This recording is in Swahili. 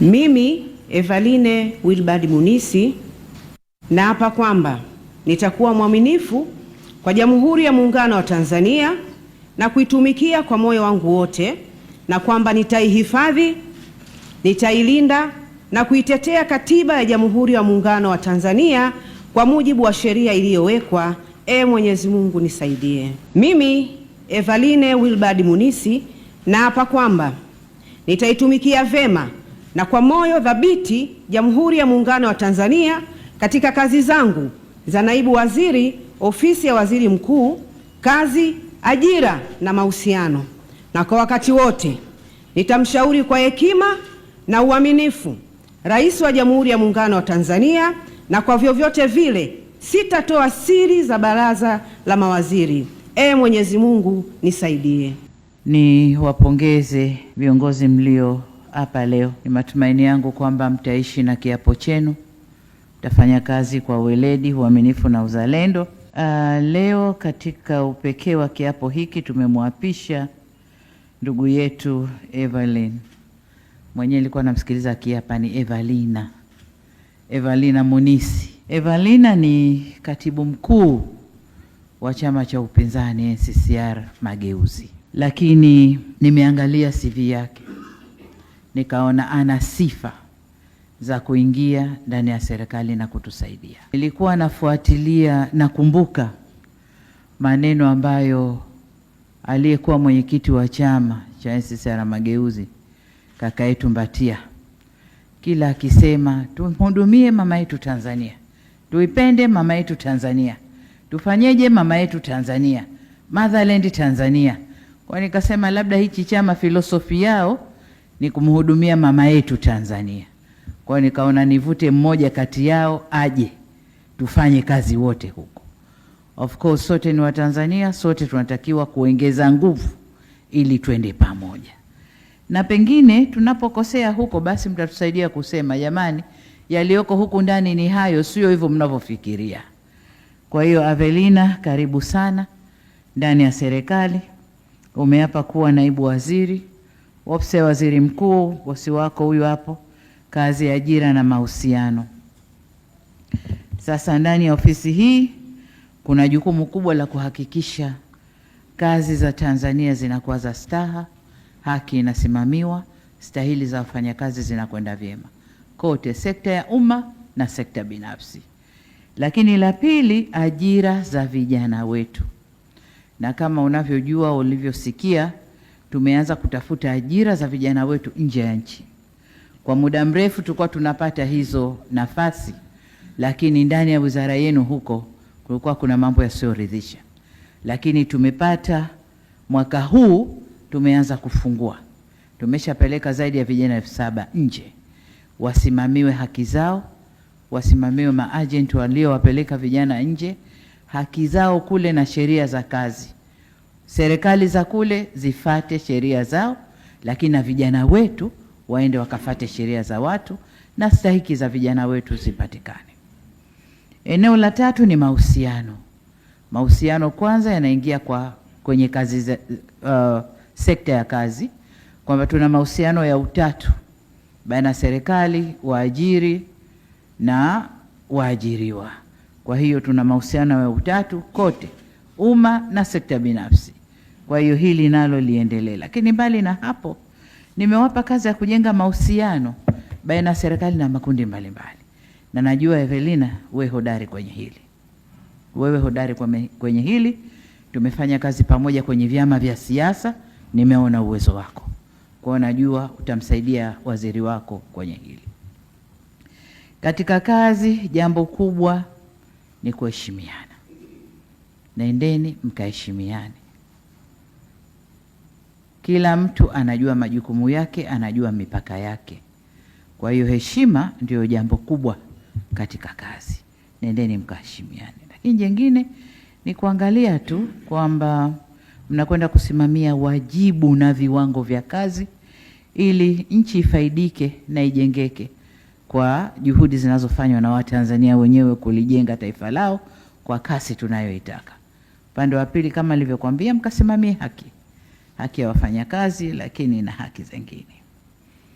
Mimi Evaline Wilbard Munisi naapa kwamba nitakuwa mwaminifu kwa Jamhuri ya Muungano wa Tanzania na kuitumikia kwa moyo wangu wote, na kwamba nitaihifadhi, nitailinda na kuitetea Katiba ya Jamhuri ya Muungano wa Tanzania kwa mujibu wa sheria iliyowekwa. Mwenyezi Mungu nisaidie. Mimi Evaline Wilbard Munisi naapa kwamba nitaitumikia vema na kwa moyo thabiti Jamhuri ya Muungano wa Tanzania katika kazi zangu za naibu waziri, ofisi ya waziri mkuu, kazi, ajira na mahusiano, na kwa wakati wote nitamshauri kwa hekima na uaminifu Rais wa Jamhuri ya Muungano wa Tanzania, na kwa vyovyote vile sitatoa siri za baraza la mawaziri. Mwenyezi Mungu nisaidie. Ni wapongeze viongozi mlio hapa leo. Ni matumaini yangu kwamba mtaishi na kiapo chenu, mtafanya kazi kwa weledi, uaminifu na uzalendo. Leo katika upekee wa kiapo hiki tumemwapisha ndugu yetu Evaline. Mwenyewe nilikuwa namsikiliza akiapa ni Evalina Munisi. Evalina ni katibu mkuu wa chama cha upinzani NCCR Mageuzi, lakini nimeangalia CV yake nikaona ana sifa za kuingia ndani ya serikali na kutusaidia. Nilikuwa nafuatilia, nakumbuka maneno ambayo aliyekuwa mwenyekiti wa chama cha NCCR Mageuzi, kaka yetu Mbatia, kila akisema tumhudumie mama yetu Tanzania, tuipende mama yetu Tanzania, tufanyeje mama yetu Tanzania, motherland Tanzania. Kwa nikasema labda hichi chama filosofi yao ni kumhudumia mama yetu Tanzania. Kwa nikaona nivute mmoja kati yao aje tufanye kazi wote huko. Of course sote ni Watanzania, sote tunatakiwa kuongeza nguvu ili twende pamoja. Na pengine tunapokosea huko basi mtatusaidia kusema jamani, yaliyoko huku ndani ni hayo, sio hivyo mnavyofikiria. Kwa hiyo Evalina, karibu sana ndani ya serikali. Umeapa kuwa naibu waziri, ofisi ya waziri mkuu, bosi wako huyu hapo, kazi ya ajira na mahusiano. Sasa ndani ya ofisi hii kuna jukumu kubwa la kuhakikisha kazi za Tanzania zinakuwa za staha, haki inasimamiwa, stahili za wafanyakazi zinakwenda vyema kote, sekta ya umma na sekta binafsi. Lakini la pili, ajira za vijana wetu. Na kama unavyojua, ulivyosikia, tumeanza kutafuta ajira za vijana wetu nje ya nchi. Kwa muda mrefu tulikuwa tunapata hizo nafasi, lakini ndani ya wizara yenu huko kulikuwa kuna mambo yasiyoridhisha. Lakini tumepata, mwaka huu tumeanza kufungua. Tumeshapeleka zaidi ya vijana 7,000 nje, wasimamiwe haki zao, wasimamiwe maagent waliowapeleka vijana nje, haki zao kule na sheria za kazi. Serikali za kule zifate sheria zao, lakini na vijana wetu waende wakafate sheria za watu na stahiki za vijana wetu zipatikane. Eneo la tatu ni mahusiano. Mahusiano kwanza yanaingia kwenye kazi za, sekta ya kazi, kwamba tuna mahusiano ya utatu baina serikali, waajiri na waajiriwa. Kwa hiyo tuna mahusiano ya utatu kote, umma na sekta binafsi. Kwa hiyo hili nalo liendelee. Lakini mbali na hapo, nimewapa kazi ya kujenga mahusiano baina serikali na makundi mbalimbali. Na najua Evalina, wewe hodari kwenye hili. Wewe hodari kwenye hili. Tumefanya kazi pamoja kwenye vyama vya siasa, nimeona uwezo wako. Kwa najua utamsaidia waziri wako kwenye hili. Katika kazi, jambo kubwa ni kuheshimiana. Naendeni mkaheshimiane. Kila mtu anajua majukumu yake, anajua mipaka yake. Kwa hiyo heshima ndio jambo kubwa katika kazi. Nendeni mkaheshimiane. Lakini jingine ni kuangalia tu kwamba mnakwenda kusimamia wajibu na viwango vya kazi ili nchi ifaidike na ijengeke kwa juhudi zinazofanywa na Watanzania wenyewe kulijenga taifa lao kwa kasi tunayoitaka. Upande wa pili, kama nilivyokuambia, mkasimamie haki ya wafanyakazi, lakini na haki zingine.